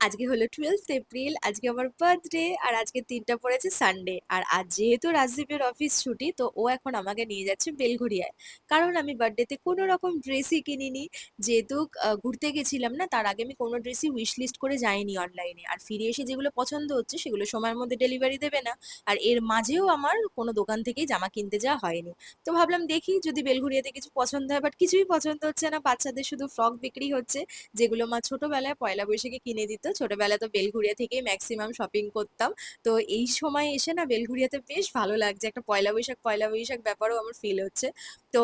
আজকে হলো 12th April. আজকে আমার বার্থডে আর আজকের দিনটা পড়েছে সানডে। আর আজ যেহেতু রাজদীপের অফিস ছুটি, তো ও এখন আমাকে নিয়ে যাচ্ছে বেলঘরিয়ায়। কারণ আমি বার্থডেতে কোনো রকম ড্রেসই কিনিনি। যেহেতু ঘুরতে গেছিলাম না, তার আগে আমি কোনো ড্রেসই উইশ লিস্ট করে যাইনি অনলাইনে। আর ফিরে এসে যেগুলো পছন্দ হচ্ছে সেগুলো সময়ের মধ্যে ডেলিভারি দেবে না। আর এর মাঝেও আমার কোনো দোকান থেকেই জামা কিনতে যাওয়া হয়নি। তো ভাবলাম দেখি যদি বেলঘরিয়াতে কিছু পছন্দ হয়, বাট কিছুই পছন্দ হচ্ছে না। বাচ্চাদের শুধু ফ্রক বিক্রি হচ্ছে, যেগুলো মা ছোটবেলায় পয়লা বৈশাখে কিনে দিত। ছোটবেলায় তো বেলঘরিয়া থেকেই ম্যাক্সিমাম শপিং করতাম। তো এই সময় এসে না বেলঘরিয়াতে বেশ ভালো লাগছে, একটা পয়লা বৈশাখ ব্যাপারও আমার ফিল হচ্ছে। তো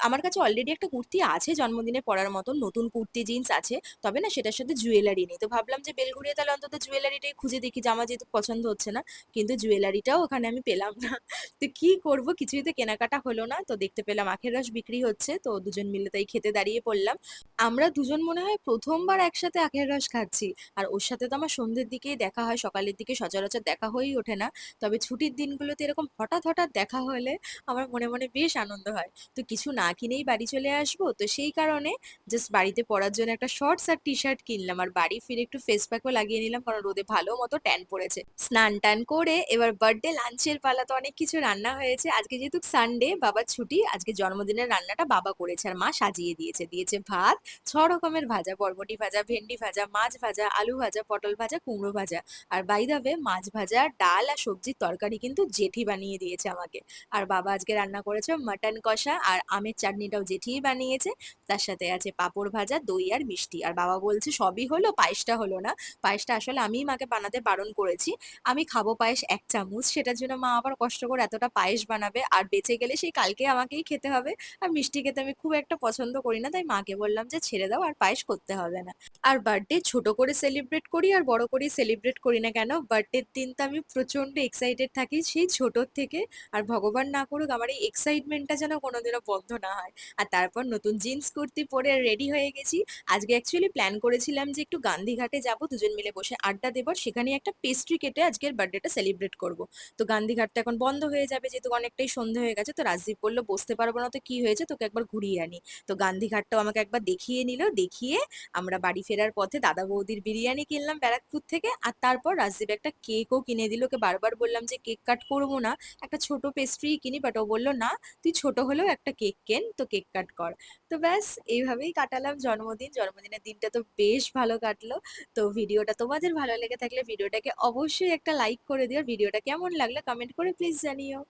আমার কাছে অলরেডি একটা কুর্তি আছে জন্মদিনে পরার মতন, নতুন কুর্তি জিন্স আছে। তবে না সেটার সাথে জুয়েলারি নেই। তো ভাবলাম যে বেলঘরিয়া তাহলে অন্তত জুয়েলারিটাই খুঁজে দেখি, জামা যেহেতু পছন্দ হচ্ছে না। কিন্তু জুয়েলারিটাও ওখানে আমি পেলাম না। তো কি করব, কিছুই তো কেনাকাটা হলো না। তো দেখতে পেলাম আখের রস বিক্রি হচ্ছে, তো দুজন মিলে তাই খেতে দাঁড়িয়ে পড়লাম। আমরা দুজন মনে হয় প্রথমবার একসাথে আখের রস খাচ্ছি। আর ওর সাথে তো আমার সন্ধ্যের দিকেই দেখা হয়, সকালের দিকে সচরাচর দেখা হয়েই ওঠে না। তবে ছুটির দিনগুলোতে এরকম হঠাৎ হঠাৎ দেখা হলে আমার মনে মনে বেশ আনন্দ হয়। তো কিছু না কিনেই বাড়ি চলে আসবো, তো সেই কারণে জাস্ট বাড়িতে পরার জন্য একটা শর্টস আর টি শার্ট কিনলাম। আর বাড়ি ফিরে একটু ফেস প্যাকও লাগিয়ে নিলাম, কারণ রোদে ভালো মতো ট্যান পড়েছে। স্নান টান করে এবার বার্থডে লাঞ্চের পালা। তো অনেক কিছু রান্না হয়েছে আজকে, যেহেতু সানডে, বাবার ছুটি। আজকে জন্মদিনের রান্নাটা বাবা করেছে আর মা সাজিয়ে দিয়েছে। দিয়েছে ভাত, 6 রকমের ভাজা, বরবটি ভাজা, ভেন্ডি ভাজা, মাছ ভাজা, আলু ভাজা, পটল ভাজা, কুমড়ো ভাজা। আর বাই দা ওয়ে, মাছ ভাজা, ডাল আর সবজির তরকারি কিন্তু জেঠি বানিয়ে দিয়েছে আমাকে। আর বাবা আজকে রান্না করেছে মাটন কষা, আর আমের চাটনিটাও জেঠিই বানিয়েছে। তার সাথে আছে পাঁপড় ভাজা, দই আর মিষ্টি। আর বাবা বলছে সবই হলো, পায়েসটা হলো না। পায়েসটা আসলে আমিই মাকে বানাতে বারণ করেছি। আমি খাবো পায়েস 1 চামচ, সেটার জন্য মা আবার কষ্ট করে এতটা পায়েস বানাবে, আর বেঁচে গেলে সেই কালকে আমাকেই খেতে হবে। আর মিষ্টি খেতে আমি খুব একটা পছন্দ করি না, তাই মাকে বললাম যে ছেড়ে দাও, আর পায়েস করতে হবে না। আর বার্থডে ছোট করে সেলিব্রেট করি আর বড় করে সেলিব্রেট করি না কেন, বার্থডের দিন তো আমি প্রচন্ড এক্সাইটেড থাকি সেই ছোটর থেকে। আর ভগবান না করুক আমার এই এক্সাইটমেন্টটা যেন কোনোদিনও বন্ধ না হয়। আর তারপর নতুন জিন্স কুর্তি পরে রেডি হয়ে গেছি। আজকে অ্যাকচুয়ালি প্ল্যান করেছিলাম যে একটু গান্ধীঘাটে যাব, দুজন মিলে বসে আড্ডা দেবো, সেখানে একটা পেস্ট্রি কেটে আজকের বার্থডেটা সেলিব্রেট করব। তো গান্ধীঘাট তো এখন বন্ধ হয়ে যাবে, যেহেতু অনেকটাই সন্ধে হয়ে গেছে। তো রাজদীপ বললো বসতে পারবো না, তো কি হয়েছে, তোকে একবার ঘুরিয়ে আনি। তো গান্ধীঘাটটাও আমাকে একবার দেখিয়ে নিল। দেখিয়ে আমরা বাড়ি ফেরার পথে দাদা বৌদির বিরিয়ানি কিনলাম ব্যারাকপুর থেকে। আর তারপর রাজদীপ একটা কেকও কিনে দিল। ওকে বারবার বললাম যে কেক কাট করবো না, একটা ছোট পেস্ট্রি কিনি, বাট ও বললো না, তুই ছোট হলেও একটা কেক কেন, তো কেক কাট কর। তো ব্যাস এইভাবেই কাটালাম জন্মদিন। জন্মদিনের দিনটা তো বেশ ভালো কাটলো। তো ভিডিওটা তোমাদের ভালো লেগে থাকলে ভিডিওটাকে অবশ্যই একটা লাইক করে দিও। ভিডিওটা কেমন লাগলো কমেন্ট করে প্লিজ জানিও।